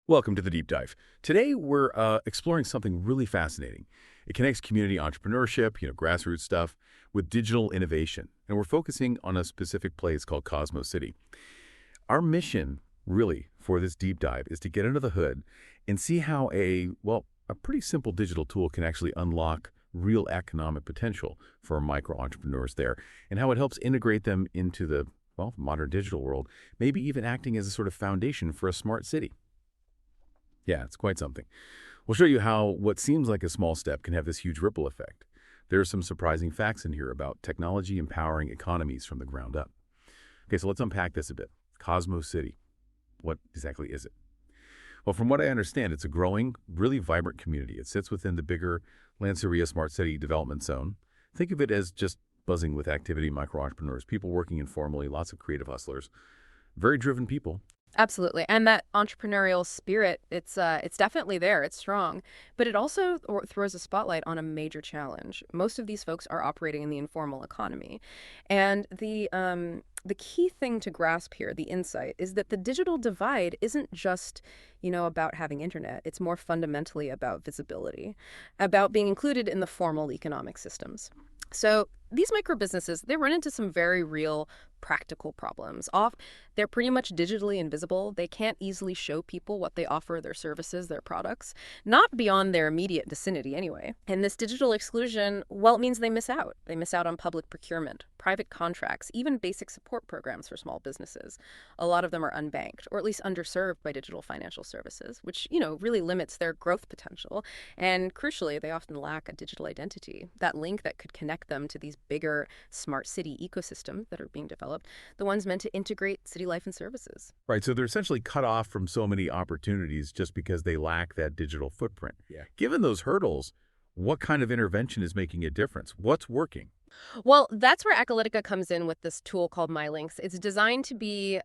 Welcome to the Deep Dive. Today, we're exploring something really fascinating. It connects community entrepreneurship, grassroots stuff, with digital innovation. And we're focusing on a specific place called Cosmo City. Our mission, really, for this deep dive is to get under the hood and see how a pretty simple digital tool can actually unlock real economic potential for micro entrepreneurs there, and how it helps integrate them into the, modern digital world, maybe even acting as a sort of foundation for a smart city. Yeah, it's quite something. We'll show you how what seems like a small step can have this huge ripple effect. There are some surprising facts in here about technology empowering economies from the ground up. Okay, so let's unpack this a bit. Cosmo City. What exactly is it? Well, from what I understand, it's a growing, really vibrant community. It sits within the bigger Lanceria Smart City Development Zone. Think of it as just buzzing with activity, micro-entrepreneurs, people working informally, lots of creative hustlers, very driven people. Absolutely. And that entrepreneurial spirit, it's definitely there. It's strong. But it also throws a spotlight on a major challenge. Most of these folks are operating in the informal economy. And the key thing to grasp here, the insight, is that the digital divide isn't just, about having internet. It's more fundamentally about visibility, about being included in the formal economic systems. So these micro businesses, they run into some very real practical problems. They're pretty much digitally invisible. They can't easily show people what they offer, their services, their products, not beyond their immediate vicinity anyway. And this digital exclusion, it means they miss out. They miss out on public procurement, private contracts, even basic support programs for small businesses. A lot of them are unbanked, or at least underserved by digital financial services, which, really limits their growth potential. And crucially, they often lack a digital identity, that link that could connect them to these bigger smart city ecosystems that are being developed, the ones meant to integrate city life and services. Right, so they're essentially cut off from so many opportunities just because they lack that digital footprint. Yeah. Given those hurdles, what kind of intervention is making a difference? What's working? Well, that's where Acalytica comes in with this tool called MyLinks. It's designed to be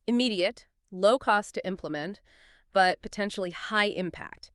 immediate, low cost to implement, but potentially high impact.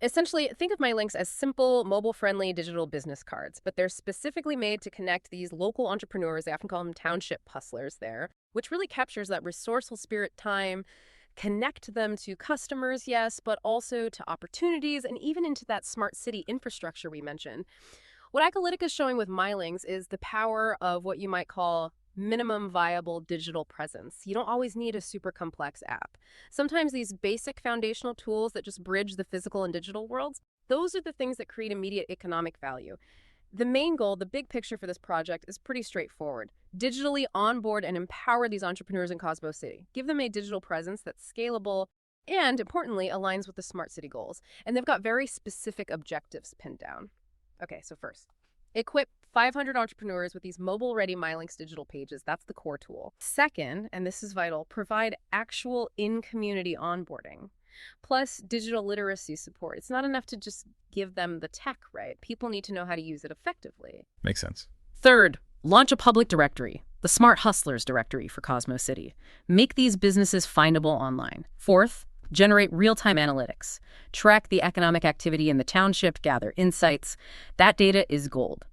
Essentially, think of MyLinks as simple, mobile-friendly digital business cards, but they're specifically made to connect these local entrepreneurs, they often call them township hustlers there, which really captures that resourceful spirit time, connect them to customers, yes, but also to opportunities and even into that smart city infrastructure we mentioned. What Acalytica is showing with MyLinks is the power of what you might call minimum viable digital presence. You don't always need a super complex app. Sometimes these basic foundational tools that just bridge the physical and digital worlds, those are the things that create immediate economic value. The main goal, the big picture for this project is pretty straightforward. Digitally onboard and empower these entrepreneurs in Cosmo City. Give them a digital presence that's scalable and, importantly, aligns with the smart city goals. And they've got very specific objectives pinned down. Okay, so first, equip 500 entrepreneurs with these mobile-ready MyLinks digital pages. That's the core tool. Second, and this is vital, provide actual in-community onboarding, plus digital literacy support. It's not enough to just give them the tech, right? People need to know how to use it effectively. Makes sense. Third, launch a public directory, the Smart Hustlers directory for Cosmo City. Make these businesses findable online. Fourth, generate real-time analytics. Track the economic activity in the township, gather insights. That data is gold.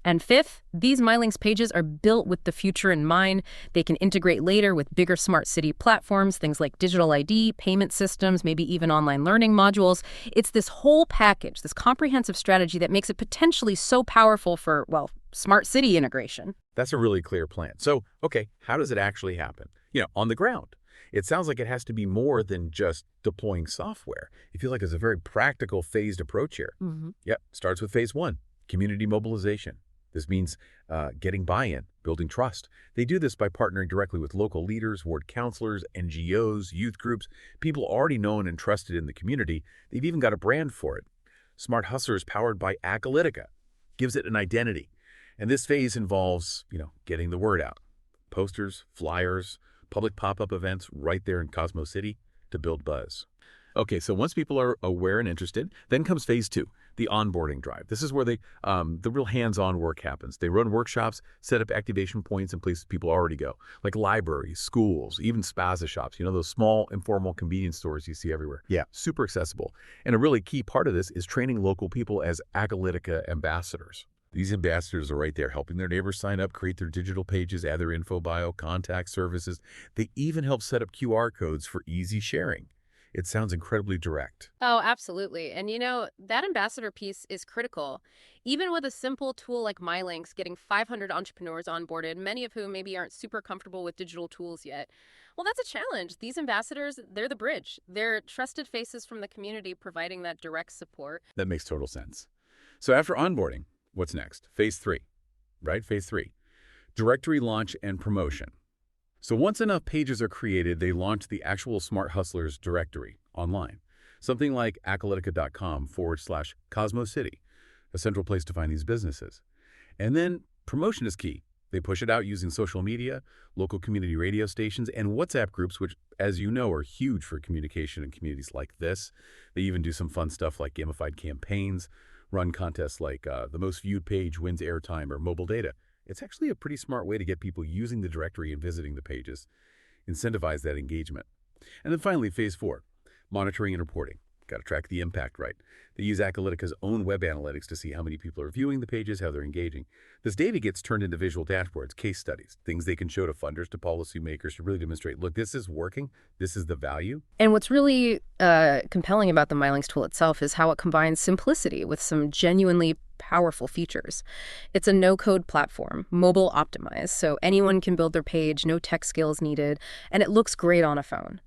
And fifth, these MyLinks pages are built with the future in mind. They can integrate later with bigger smart city platforms, things like digital ID, payment systems, maybe even online learning modules. It's this whole package, this comprehensive strategy that makes it potentially so powerful for, smart city integration. That's a really clear plan. So, okay, how does it actually happen? On the ground. It sounds like it has to be more than just deploying software. It feels like there's a very practical, phased approach here. Yep, starts with phase one, community mobilization. This means getting buy-in, building trust. They do this by partnering directly with local leaders, ward counselors, NGOs, youth groups, people already known and trusted in the community. They've even got a brand for it. Smart Hustlers powered by Acalytica gives it an identity. And this phase involves, getting the word out. Posters, flyers, public pop-up events right there in Cosmo City to build buzz. Okay, so once people are aware and interested, then comes phase two, the onboarding drive. This is where the real hands-on work happens. They run workshops, set up activation points in places people already go, like libraries, schools, even spaza shops, those small, informal convenience stores you see everywhere. Yeah. Super accessible. And a really key part of this is training local people as Acalytica ambassadors. These ambassadors are right there helping their neighbors sign up, create their digital pages, add their info bio, contact services. They even help set up QR codes for easy sharing. It sounds incredibly direct. Oh, absolutely. And that ambassador piece is critical. Even with a simple tool like MyLinks, getting 500 entrepreneurs onboarded, many of whom maybe aren't super comfortable with digital tools yet. Well, that's a challenge. These ambassadors, they're the bridge. They're trusted faces from the community providing that direct support. That makes total sense. So after onboarding, what's next? Phase 3, right? Phase 3. Directory launch and promotion. So once enough pages are created, they launch the actual Smart Hustlers directory online. Something like Acalytica.com/Cosmo City, a central place to find these businesses. And then promotion is key. They push it out using social media, local community radio stations, and WhatsApp groups, which, as you know, are huge for communication in communities like this. They even do some fun stuff like gamified campaigns, run contests like the most viewed page wins airtime or mobile data. It's actually a pretty smart way to get people using the directory and visiting the pages, incentivize that engagement. And then finally, phase 4, monitoring and reporting. Got to track the impact right. They use Acalytica's own web analytics to see how many people are viewing the pages, how they're engaging. This data gets turned into visual dashboards, case studies, things they can show to funders, to policymakers to really demonstrate, look, this is working, this is the value. And what's really compelling about the MyLinks tool itself is how it combines simplicity with some genuinely powerful features. It's a no-code platform, mobile optimized, so anyone can build their page, no tech skills needed, and it looks great on a phone.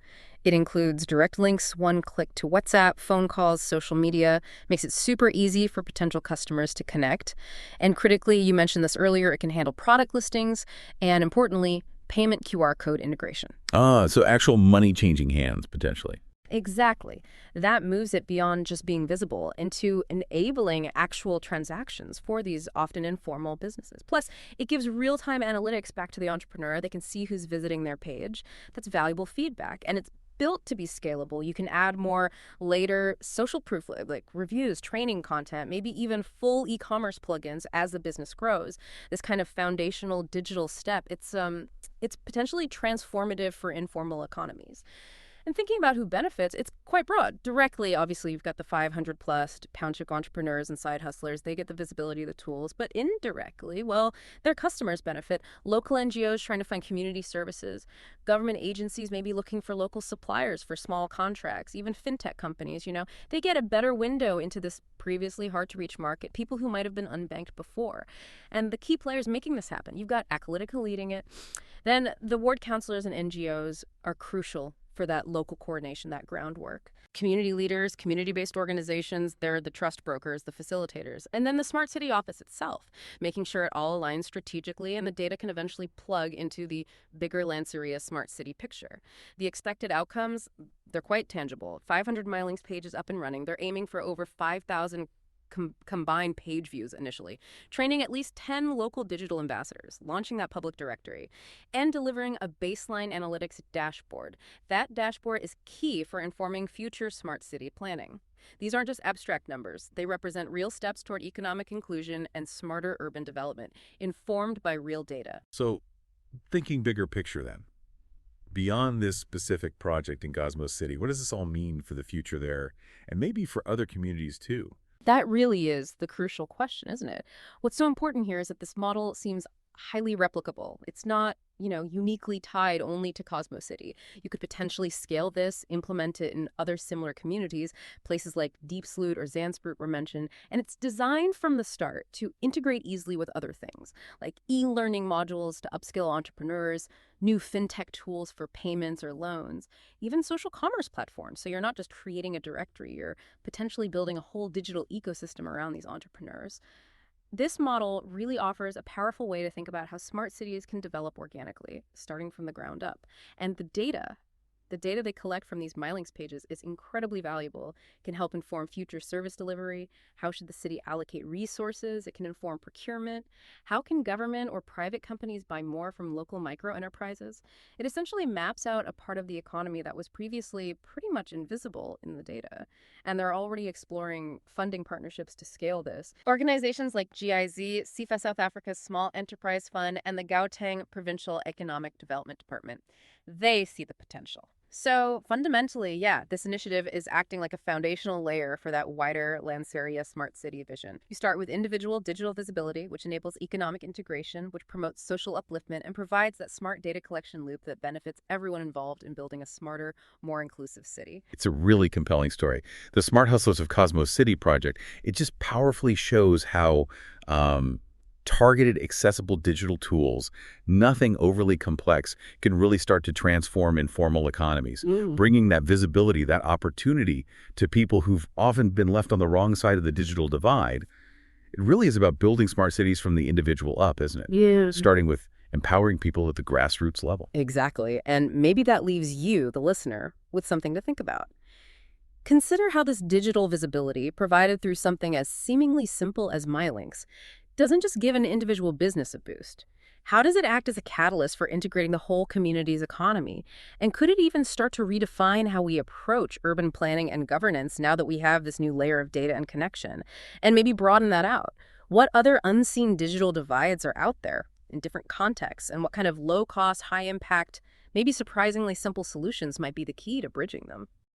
It includes direct links, one click to WhatsApp, phone calls, social media, makes it super easy for potential customers to connect. And critically, you mentioned this earlier, it can handle product listings and, importantly, payment QR code integration. So actual money changing hands, potentially. Exactly. That moves it beyond just being visible into enabling actual transactions for these often informal businesses. Plus, it gives real-time analytics back to the entrepreneur. They can see who's visiting their page. That's valuable feedback. And it's built to be scalable. You can add more later social proof, like reviews, training content, maybe even full e-commerce plugins as the business grows. This kind of foundational digital step, it's potentially transformative for informal economies. And thinking about who benefits, it's quite broad. Directly, obviously, you've got the 500-plus township entrepreneurs and side hustlers. They get the visibility of the tools. But indirectly, well, their customers benefit. Local NGOs trying to find community services. Government agencies maybe looking for local suppliers for small contracts. Even fintech companies, they get a better window into this previously hard-to-reach market, people who might have been unbanked before. And the key players making this happen, you've got Acalytica leading it. Then the ward counselors and NGOs are crucial for that local coordination, that groundwork. Community leaders, community-based organizations, they're the trust brokers, the facilitators. And then the Smart City office itself, making sure it all aligns strategically and the data can eventually plug into the bigger Lanceria Smart City picture. The expected outcomes, they're quite tangible. 500 MyLinks pages up and running. They're aiming for over 5,000 combined page views initially, training at least 10 local digital ambassadors, launching that public directory, and delivering a baseline analytics dashboard. That dashboard is key for informing future smart city planning. These aren't just abstract numbers. They represent real steps toward economic inclusion and smarter urban development, informed by real data. So thinking bigger picture then, beyond this specific project in Cosmo City, what does this all mean for the future there and maybe for other communities too? That really is the crucial question, isn't it? What's so important here is that this model seems highly replicable. It's not, uniquely tied only to Cosmo City. You could potentially scale this, implement it in other similar communities. Places like Deep Sloot or Zansproot were mentioned. And it's designed from the start to integrate easily with other things, like e-learning modules to upskill entrepreneurs, new fintech tools for payments or loans, even social commerce platforms. So you're not just creating a directory, you're potentially building a whole digital ecosystem around these entrepreneurs. This model really offers a powerful way to think about how smart cities can develop organically, starting from the ground up. And the data they collect from these MyLinks pages is incredibly valuable. It can help inform future service delivery. How should the city allocate resources? It can inform procurement. How can government or private companies buy more from local micro enterprises? It essentially maps out a part of the economy that was previously pretty much invisible in the data. And they're already exploring funding partnerships to scale this. Organizations like GIZ, CIFA South Africa's Small Enterprise Fund, and the Gauteng Provincial Economic Development Department, they see the potential. So fundamentally, yeah, this initiative is acting like a foundational layer for that wider Lanseria smart city vision. You start with individual digital visibility, which enables economic integration, which promotes social upliftment, and provides that smart data collection loop that benefits everyone involved in building a smarter, more inclusive city. It's a really compelling story. The Smart Hustlers of Cosmo City project, it just powerfully shows how um, targeted, accessible digital tools, nothing overly complex, can really start to transform informal economies, bringing that visibility, that opportunity to people who've often been left on the wrong side of the digital divide. It really is about building smart cities from the individual up, isn't it? Yeah. Starting with empowering people at the grassroots level. Exactly. And maybe that leaves you, the listener, with something to think about. Consider how this digital visibility, provided through something as seemingly simple as MyLinks, doesn't just give an individual business a boost. How does it act as a catalyst for integrating the whole community's economy? And could it even start to redefine how we approach urban planning and governance now that we have this new layer of data and connection? And maybe broaden that out. What other unseen digital divides are out there in different contexts? And what kind of low-cost, high-impact, maybe surprisingly simple solutions might be the key to bridging them?